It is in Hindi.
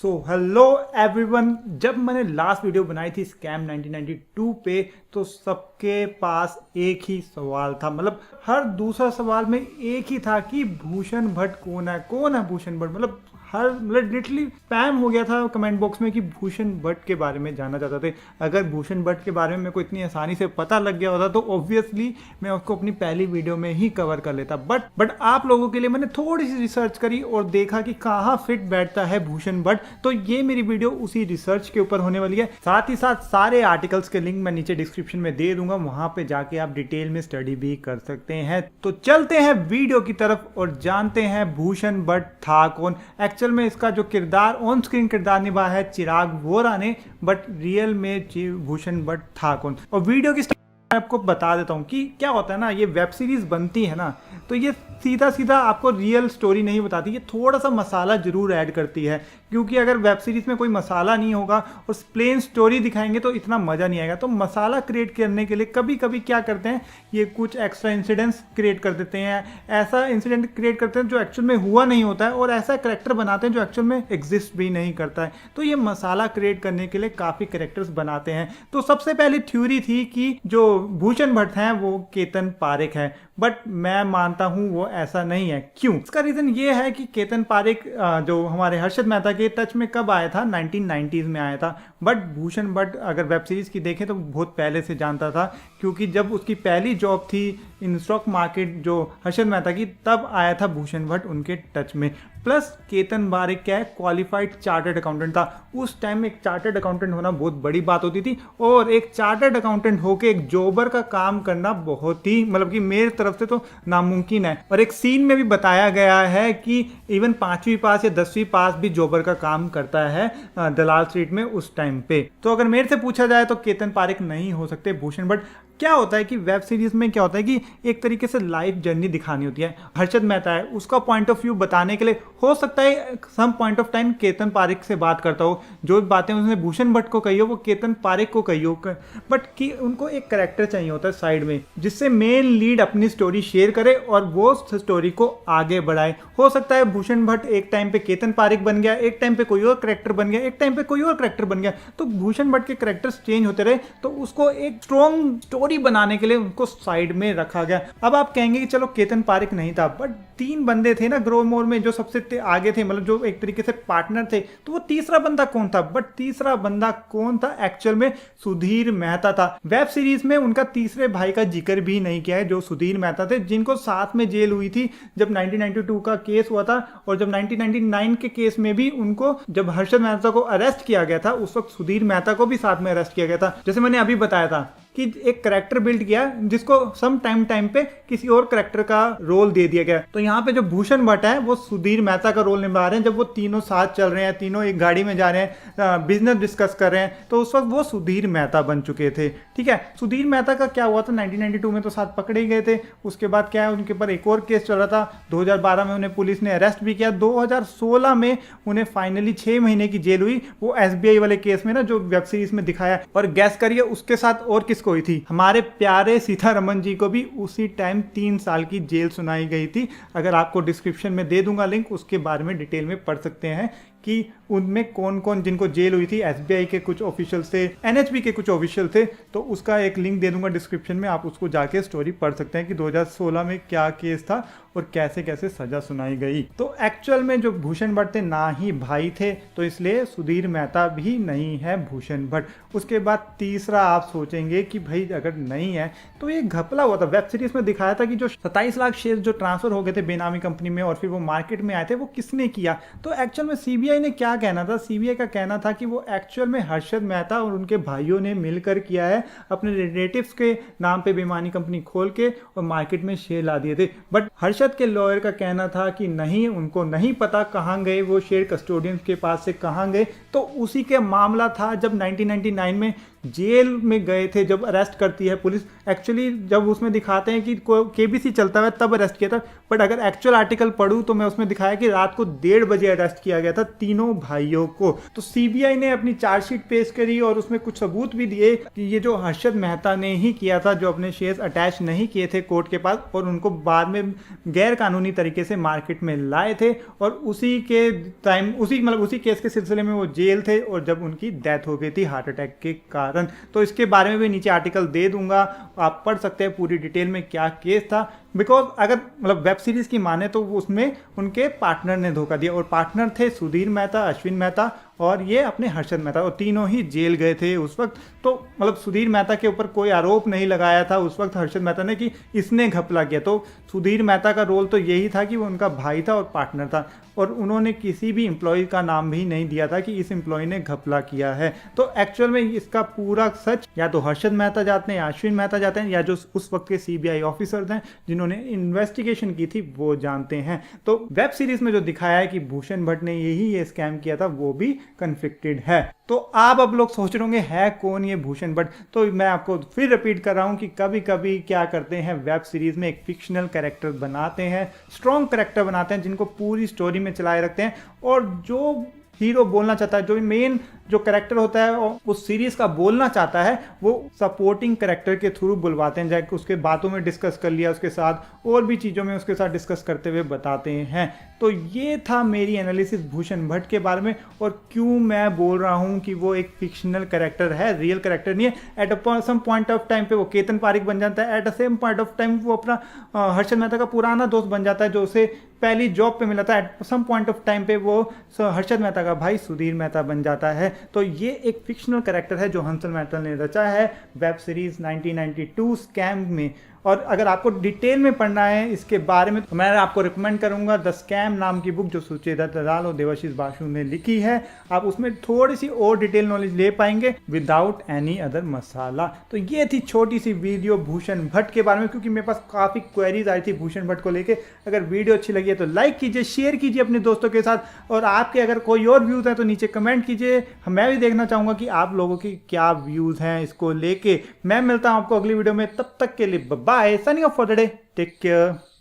सो हेलो एवरीवन, जब मैंने लास्ट वीडियो बनाई थी स्कैम 1992 पे तो सबके पास एक ही सवाल था। मतलब हर दूसरा सवाल में एक ही था कि भूषण भट्ट कौन है भूषण भट्ट। मतलब लिटरली स्पैम हो गया था कमेंट बॉक्स में कि भूषण भट्ट के बारे में जानना चाहते थे। अगर भूषण भट्ट के बारे में मेरे को इतनी आसानी से पता लग गया होता तो ऑब्वियसली मैं उसको अपनी पहली वीडियो में ही कवर कर लेता। बट आप लोगों के लिए मैंने थोड़ी सी रिसर्च करी और देखा कि कहाँ फिट बैठता है भूषण भट्ट। तो ये मेरी वीडियो उसी रिसर्च के ऊपर होने वाली है। साथ ही साथ सारे आर्टिकल्स के लिंक मैं नीचे डिस्क्रिप्शन में दे दूंगा, वहां पे जाके आप डिटेल में स्टडी भी कर सकते हैं। तो चलते हैं वीडियो की तरफ और जानते हैं भूषण भट्ट था कौन। एक्चुअल में इसका जो किरदार ऑन स्क्रीन किरदार निभाया है चिराग वोरा ने, बट रियल में भूषण भट्ट था कौन। और वीडियो की मैं आपको बता देता हूँ कि क्या होता है ना, ये वेब सीरीज बनती है ना तो ये सीधा सीधा आपको रियल स्टोरी नहीं बताती, ये थोड़ा सा मसाला जरूर ऐड करती है। क्योंकि अगर वेब सीरीज में कोई मसाला नहीं होगा और प्लेन स्टोरी दिखाएंगे तो इतना मजा नहीं आएगा। तो मसाला क्रिएट करने के लिए कभी कभी क्या करते हैं, ये कुछ एक्स्ट्रा इंसिडेंट्स क्रिएट कर देते हैं, ऐसा इंसिडेंट क्रिएट करते हैं जो एक्चुअल में हुआ नहीं होता है, और ऐसा करेक्टर बनाते हैं जो एक्चुअल में एग्जिस्ट भी नहीं करता है। तो ये मसाला क्रिएट करने के लिए काफी करेक्टर्स बनाते हैं। तो सबसे पहली थ्योरी थी कि जो भूषण भट्ट हैं वो केतन पारेख है, बट मैं मानता हूं वो ऐसा नहीं है। क्यों? इसका रीजन ये है कि केतन पारेख जो हमारे हर्षद मेहता के टच में कब आया था, 1990s में आया था। बट भूषण भट्ट अगर वेब सीरीज की देखें तो बहुत पहले से जानता था, क्योंकि जब उसकी पहली जॉब थी इन स्टॉक मार्केट जो हर्षद मेहता की, तब आया था भूषण भट्ट उनके टच में। प्लस केतन पारेख क्या है, क्वालिफाइड चार्टर्ड अकाउंटेंट था। उस टाइम में एक चार्टर्ड अकाउंटेंट होना बहुत बड़ी बात होती थी, और एक चार्टर्ड अकाउंटेंट होके एक जॉबर का काम करना बहुत ही मतलब कि मेरी तरफ से तो नामुमकिन है। और एक सीन में भी बताया गया है कि इवन 5वीं पास या 10वीं पास भी जॉबर का काम करता है दलाल स्ट्रीट में उस टाइम पे। तो अगर मेरे से पूछा जाए तो केतन पारेख नहीं हो सकते भूषण भट्ट। क्या होता है कि वेब सीरीज में क्या होता है कि एक तरीके से लाइफ जर्नी दिखानी होती है। हर्षद मेहता है, उसका पॉइंट ऑफ व्यू बताने के लिए हो सकता है some point of time Ketan Parekh से बात करता हो, जो बातें उसने भूषण भट्ट को कही हो वो केतन पारेख को कही हो, बट कि उनको एक कैरेक्टर चाहिए होता है साइड में जिससे मेन लीड अपनी स्टोरी शेयर करे और वो स्टोरी को आगे बढ़ाए। हो सकता है भूषण भट्ट एक टाइम पे केतन पारेख बन गया, एक टाइम पे कोई और कैरेक्टर बन गया, एक टाइम पे कोई और कैरेक्टर बन गया। तो भूषण भट्ट के कैरेक्टर्स चेंज होते रहे, तो उसको एक स्ट्रॉन्ग स्टोरी बनाने के लिए उनको साइड में रखा गया। अब आप कहेंगे कि चलो केतन पारेख नहीं था, बट 3 बंदे थे ना ग्रो मोर में जो सबसे आगे थे, मतलब जो एक तरीके से पार्टनर थे। तो वो तीसरा बंदा कौन था? बट तीसरा बंदा कौन था? एक्चुअल में सुधीर मेहता था। वेब सीरीज में उनका तीसरे भाई का जिक्र भी नहीं किया है, जो सुधीर मेहता थे, जिनको साथ में जेल हुई थी जब 1992 का केस हुआ था। और जब 1999 के केस में भी उनको, जब हर्षद मेहता को अरेस्ट किया गया था, उस वक्त सुधीर मेहता को भी साथ में अरेस्ट किया गया था। जैसे मैंने अभी बताया था कि एक करेक्टर बिल्ड किया जिसको सम टाइम पे किसी और करेक्टर का रोल दे दिया गया। तो यहाँ पे जो भूषण भट्ट है वो सुधीर मेहता का रोल निभा रहे हैं। जब वो तीनों साथ चल रहे हैं, तीनों एक गाड़ी में जा रहे हैं, बिजनेस डिस्कस कर रहे हैं, तो उस वक्त वो सुधीर मेहता बन चुके थे। ठीक है, सुधीर मेहता का क्या हुआ था 1992 में, तो साथ पकड़े गए थे। उसके बाद क्या है, उनके ऊपर एक और केस चल रहा था। 2012 में उन्हें पुलिस ने अरेस्ट भी किया। 2016 में उन्हें फाइनली 6 महीने की जेल हुई, वो SBI वाले केस में ना जो वेब सीरीज में दिखाया। और गैस करिए उसके साथ और हुई थी, हमारे प्यारे सीतारमन जी को भी उसी टाइम 3 साल की जेल सुनाई गई थी। अगर आपको डिस्क्रिप्शन में दे दूंगा लिंक, उसके बारे में डिटेल में पढ़ सकते हैं कि उनमें कौन कौन जिनको जेल हुई थी। SBI के कुछ ऑफिशियल थे, NHB के कुछ ऑफिशियल थे, तो उसका एक लिंक दे दूंगा डिस्क्रिप्शन में, आप उसको जाके स्टोरी पढ़ सकते हैं कि 2016 में क्या केस था और कैसे कैसे सजा सुनाई गई। तो एक्चुअल में जो भूषण भट्ट थे ना ही भाई थे, तो इसलिए सुधीर मेहता भी नहीं है भूषण भट्ट। उसके बाद तीसरा आप सोचेंगे कि भाई अगर नहीं है तो ये घपला हुआ था। वेब सीरीज में दिखाया था कि जो 27 लाख शेयर जो ट्रांसफर हो गए थे बेनामी कंपनी में और फिर वो मार्केट में आए थे, वो किसने किया? तो एक्चुअल में CBI ने क्या कहना था, CBI का कहना था कि वो एक्चुअल में हर्षद मेहता और उनके भाइयों ने मिलकर किया है, अपने रिलेटिव्स के नाम पे बेईमानी कंपनी खोल के और मार्केट में शेयर ला दिए थे। बट हर्षद के लॉयर का कहना था कि नहीं, उनको नहीं पता कहाँ गए वो शेयर, कस्टोडियंस के पास से कहाँ गए। तो उसी के मामला था जब 1999 में जेल में गए थे, जब अरेस्ट करती है पुलिस। एक्चुअली जब उसमें दिखाते हैं कि KBC चलता है तब अरेस्ट किया था, बट अगर एक्चुअल आर्टिकल पढ़ूं तो मैं उसमें दिखाया कि रात को 1:30 बजे अरेस्ट किया गया था तीनों भाइयों को। तो CBI ने अपनी चार्जशीट पेश करी और उसमें कुछ सबूत भी दिए कि ये जो हर्षद मेहता ने ही किया था, जो अपने शेयर्स अटैच नहीं किए थे कोर्ट के पास, और उनको बाद में गैर कानूनी तरीके से मार्केट में लाए थे और उसी केस के सिलसिले में वो जेल थे और जब उनकी डेथ हो गई थी हार्ट अटैक के कारण। तो इसके बारे में भी नीचे आर्टिकल दे दूंगा, आप पढ़ सकते हैं पूरी डिटेल में क्या केस था। बिकॉज अगर वेब सीरीज की माने तो उसमें उनके पार्टनर ने धोखा दिया और पार्टनर थे सुधीर मेहता, अश्विन मेहता और ये अपने हर्षद मेहता, और तीनों ही जेल गए थे उस वक्त। तो सुधीर मेहता के ऊपर कोई आरोप नहीं लगाया था उस वक्त हर्षद मेहता ने कि इसने घपला किया। तो सुधीर मेहता का रोल तो यही था कि वो उनका भाई था और पार्टनर था, और उन्होंने किसी भी एम्प्लॉय का नाम भी नहीं दिया था कि इस एम्प्लॉय ने घपला किया है। तो एक्चुअल में इसका पूरा सच या तो हर्षद मेहता जाते हैं या अश्विन मेहता जाते हैं, या जो उस वक्त के सीबीआई ऑफिसर्स हैं जिन्होंने इन्वेस्टिगेशन की थी वो जानते हैं। तो वेब सीरीज में जो दिखाया है कि भूषण भट्ट ने ये स्कैम किया था वो भी कन्फ्लिक्टेड है। तो आप अब लोग सोच रहे होंगे है कौन ये भूषण भट्ट। तो मैं आपको फिर रिपीट कर रहा हूं कि कभी कभी क्या करते हैं, वेब सीरीज में एक फिक्शनल कैरेक्टर बनाते हैं, स्ट्रॉन्ग कैरेक्टर बनाते हैं जिनको पूरी स्टोरी में चलाए रखते हैं, और जो हीरो बोलना चाहता है, जो मेन जो कैरेक्टर होता है और उस सीरीज का बोलना चाहता है, वो सपोर्टिंग कैरेक्टर के थ्रू बुलवाते हैं, जाके उसके बातों में डिस्कस कर लिया उसके साथ, और भी चीज़ों में उसके साथ डिस्कस करते हुए बताते हैं। तो ये था मेरी एनालिसिस भूषण भट्ट के बारे में, और क्यों मैं बोल रहा हूँ कि वो एक फिक्शनल कैरेक्टर है, रियल कैरेक्टर नहीं है। At some point of time पे वो केतन पारिक बन जाता है, at the same point of time वो अपना हर्षद मेहता का पुराना दोस्त बन जाता है जो उसे पहली जॉब पे मिला था। At some point of time पे वो हर्षद मेहता का भाई सुधीर मेहता बन जाता है। तो ये एक फिक्शनल कैरेक्टर है जो हंसल मेहता ने रचा है वेब सीरीज 1992 स्कैम में। और अगर आपको डिटेल में पढ़ना है इसके बारे में तो मैं आपको रिकमेंड करूंगा द स्कैम नाम की बुक जो सुचेता दलाल और देवाशीष बासु ने लिखी है। आप उसमें थोड़ी सी और डिटेल नॉलेज ले पाएंगे विदाउट एनी अदर मसाला। तो ये थी छोटी सी वीडियो भूषण भट्ट के बारे में, क्योंकि मेरे पास काफ़ी क्वेरीज आई थी भूषण भट्ट को लेके। अगर वीडियो अच्छी लगी है तो लाइक कीजिए, शेयर कीजिए अपने दोस्तों के साथ, और आपके अगर कोई और व्यूज़ हैं तो नीचे कमेंट कीजिए। मैं भी देखना चाहूँगा कि आप लोगों की क्या व्यूज़ हैं इसको लेके। मैं मिलता हूँ आपको अगली वीडियो में, तब तक के लिए bye, signing off for the day, take care।